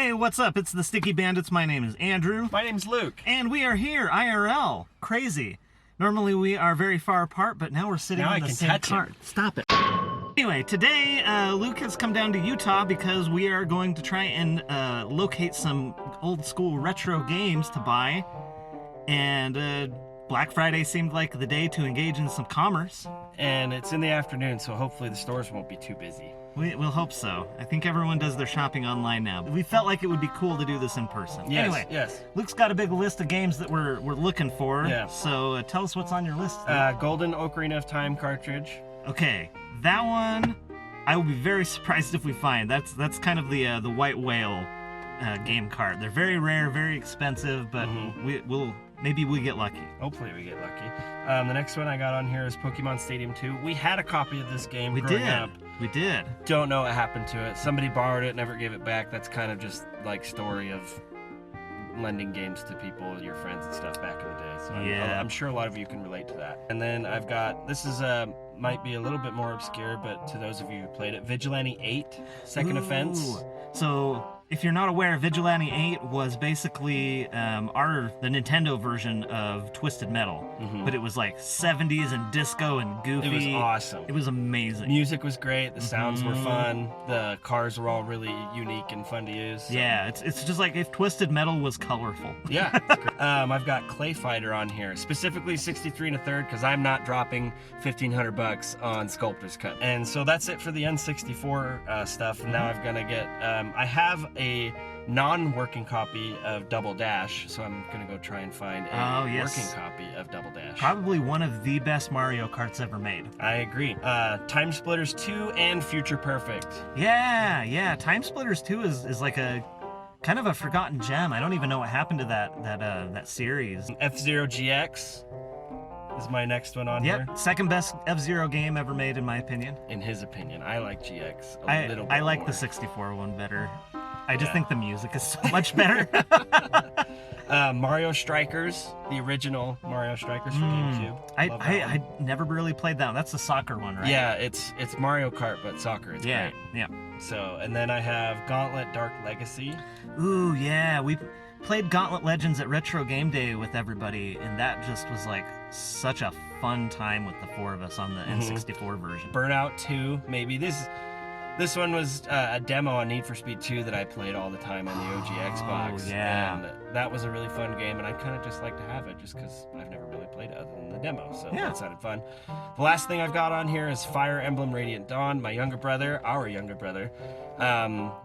Hey, what's up? It's the Sticky Bandits. My name is Andrew. My name's Luke. And we are here, IRL. Crazy. Normally we are very far apart, but now we're sitting on the same cart. Stop it. Anyway, today Luke has come down to Utah because we are going to try and locate some old school retro games to buy. And Black Friday seemed like the day to engage in some commerce. And it's in the afternoon, so hopefully the stores won't be too busy. We'll hope so. I think everyone does their shopping online now. We felt like it would be cool to do this in person. Yes, anyway, yes. Luke's got a big list of games that we're looking for. Yeah. So tell us what's on your list. Golden Ocarina of Time cartridge. Okay, that one I will be very surprised if we find. That's kind of the white whale game card. They're very rare, very expensive, but maybe we get lucky. Hopefully we get lucky. The next one I got on here is Pokemon Stadium 2. We had a copy of this game growing up. We did. Don't know what happened to it. Somebody borrowed it, never gave it back. That's kind of just like story of lending games to people, your friends and stuff back in the day. So yeah. I'm sure a lot of you can relate to that. And then I've got, this is might be a little bit more obscure, but to those of you who played it, Vigilante 8, Second Offense. So if you're not aware, Vigilante 8 was basically the Nintendo version of Twisted Metal, but it was like 70s and disco and goofy. It was awesome. It was amazing. Music was great. The sounds were fun. The cars were all really unique and fun to use. So. Yeah, it's just like if Twisted Metal was colorful. Yeah. It's great. I've got Clay Fighter on here, specifically 63 1/3, because I'm not dropping $1,500 on Sculptor's Cut. And so that's it for the N64 stuff. And now I'm gonna get. I have a non-working copy of Double Dash, so I'm gonna go try and find a working copy of Double Dash. Probably one of the best Mario Karts ever made. I agree. Time Splitters 2 and Future Perfect. Yeah. Time Splitters 2 is like a kind of a forgotten gem. I don't even know what happened to that series. F-Zero GX is my next one on here. Second best F-Zero game ever made in my opinion. In his opinion. I like GX a little bit I like more. the 64 one better. I just think the music is so much better. Mario Strikers, the original Mario Strikers for GameCube. I never really played that one. That's the soccer one, right? Yeah, it's Mario Kart, but soccer. It's great. Yeah. So, and then I have Gauntlet Dark Legacy. Ooh, yeah. We played Gauntlet Legends at Retro Game Day with everybody, and that just was like such a fun time with the four of us on the N64 version. Burnout 2, maybe. This one was a demo on Need for Speed 2 that I played all the time on the OG Xbox. Yeah. And that was a really fun game, and I'd kind of just like to have it just because I've never really played it other than the demo, so that sounded fun. The last thing I've got on here is Fire Emblem Radiant Dawn. My younger brother, our younger brother,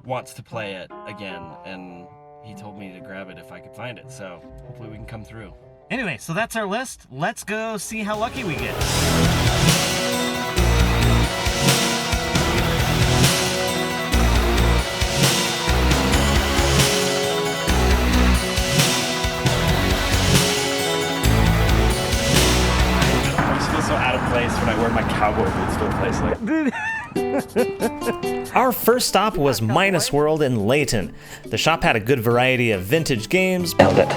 wants to play it again, and he told me to grab it if I could find it, so hopefully we can come through. Anyway, so that's our list. Let's go see how lucky we get. So out of place when I wear my cowboy boots to a place like Our first stop was Minus World in Layton. The shop had a good variety of vintage games, Nailed it.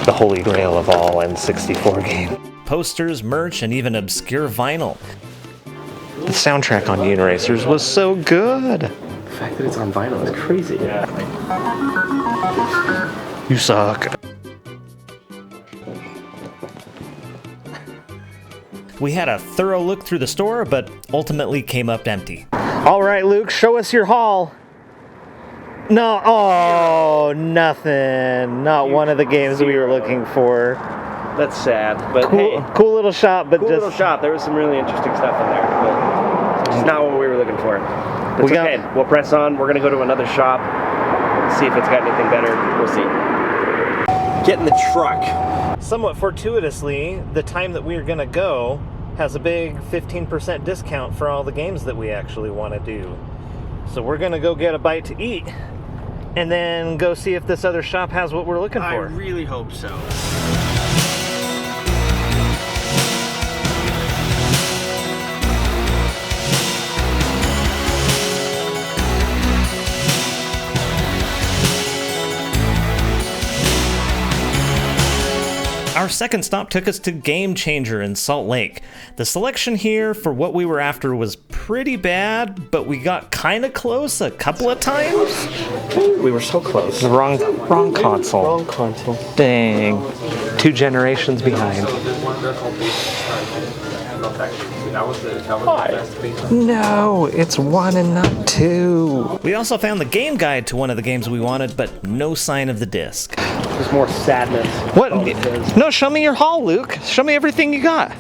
The holy grail of all N64 game. posters, merch, and even obscure vinyl. The soundtrack on Dune Racers was so good. The fact that it's on vinyl is crazy. Yeah. You suck. We had a thorough look through the store, but ultimately came up empty. All right, Luke, show us your haul. No, nothing. Not one of the games we were looking for. That's sad, but Cool little shop, but cool little shop. There was some really interesting stuff in there, but it's not what we were looking for. It's okay. We'll press on. We're gonna go to another shop, see if it's got anything better. We'll see. Get in the truck. Somewhat fortuitously, the time that we're gonna go has a big 15% discount for all the games that we actually want to do. So we're gonna go get a bite to eat, and then go see if this other shop has what we're looking for. I really hope so. Our second stop took us to Game Changer in Salt Lake. The selection here for what we were after was pretty bad, but we got kind of close a couple of times. We were so close. The wrong console. Wrong console. Dang. 2 generations behind. No, it's 1 and not 2. We also found the game guide to one of the games we wanted, but no sign of the disc. There's more sadness. What? No, show me your haul, Luke. Show me everything you got.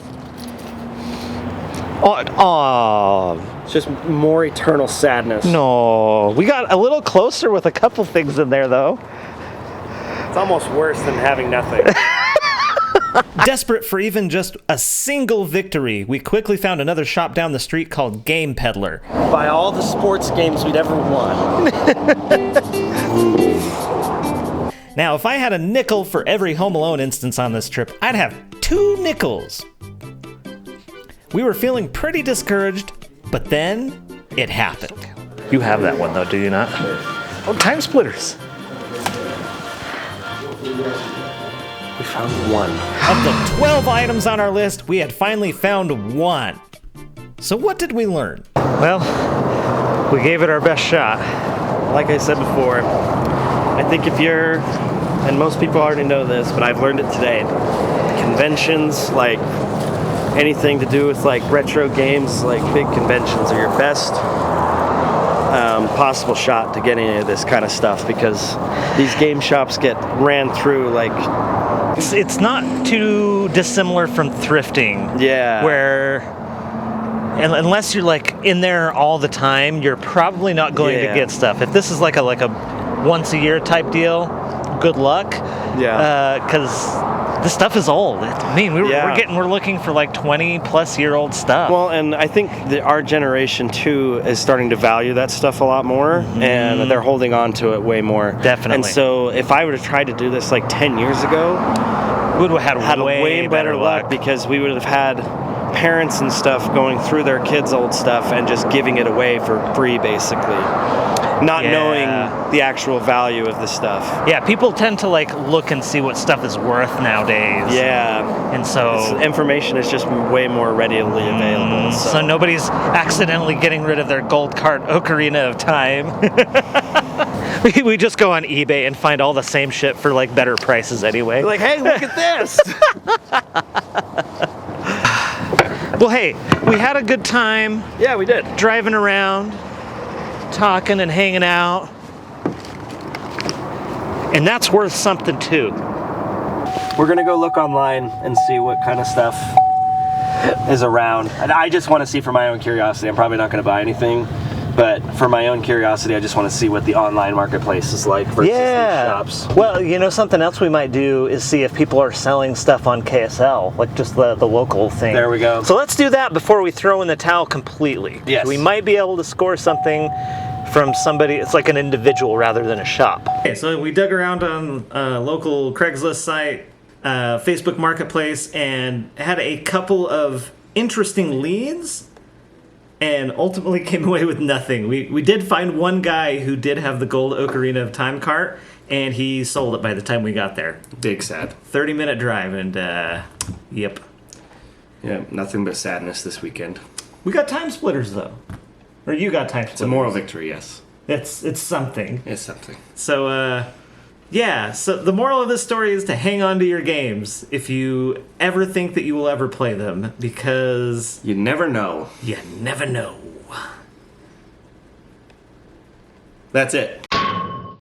Oh, It's just more eternal sadness. no. We got a little closer with a couple things in there, though. It's almost worse than having nothing. Desperate for even just a single victory, we quickly found another shop down the street called Game Peddler. Buy all the sports games we'd ever won. Now, if I had a nickel for every Home Alone instance on this trip, I'd have 2 nickels. We were feeling pretty discouraged, but then it happened. You have that one, though, do you not? Oh, Time Splitters. We found one. Of the 12 items on our list, we had finally found one. So what did we learn? Well, we gave it our best shot. Like I said before, I think if you're, and most people already know this, but I've learned it today, conventions, like anything to do with like retro games, like big conventions are your best possible shot to get any of this kind of stuff, because these game shops get ran through like... It's not too dissimilar from thrifting. Yeah. Where, and unless you're like in there all the time, you're probably not going to get stuff. If this is like a once a year type deal, good luck. Yeah. Because this stuff is old. I mean, we're looking for like 20-plus-year-old stuff. Well, and I think that our generation too is starting to value that stuff a lot more, and they're holding on to it way more. Definitely. And so, if I would have tried to do this like 10 years ago, we would have had way better luck, because we would have had parents and stuff going through their kids' old stuff and just giving it away for free, basically. Not knowing the actual value of the stuff. Yeah, people tend to like look and see what stuff is worth nowadays. Yeah. And so information is just way more readily available. So nobody's accidentally getting rid of their gold card Ocarina of Time. We just go on eBay and find all the same shit for like better prices anyway. Like, hey, look at this. Well, hey, we had a good time. Yeah, we did. Driving around, talking and hanging out. And that's worth something too. We're gonna go look online and see what kind of stuff is around. And I just want to see for my own curiosity. I'm probably not gonna buy anything, but for my own curiosity, I just want to see what the online marketplace is like versus these shops. Well, you know, something else we might do is see if people are selling stuff on KSL, like just the local thing. There we go. So let's do that before we throw in the towel completely. Yes. We might be able to score something from somebody. It's like an individual rather than a shop. Okay, so we dug around on a local Craigslist site, Facebook Marketplace, and had a couple of interesting leads, and ultimately came away with nothing. We did find one guy who did have the gold Ocarina of Time cart, and he sold it by the time we got there. Big sad. 30-minute drive, and yep. Yeah, nothing but sadness this weekend. We got Time Splitters though. Or you got Time Splitters. It's a moral victory, yes. It's something. It's something. So, yeah, so the moral of this story is to hang on to your games if you ever think that you will ever play them, because You never know. you never know. That's it.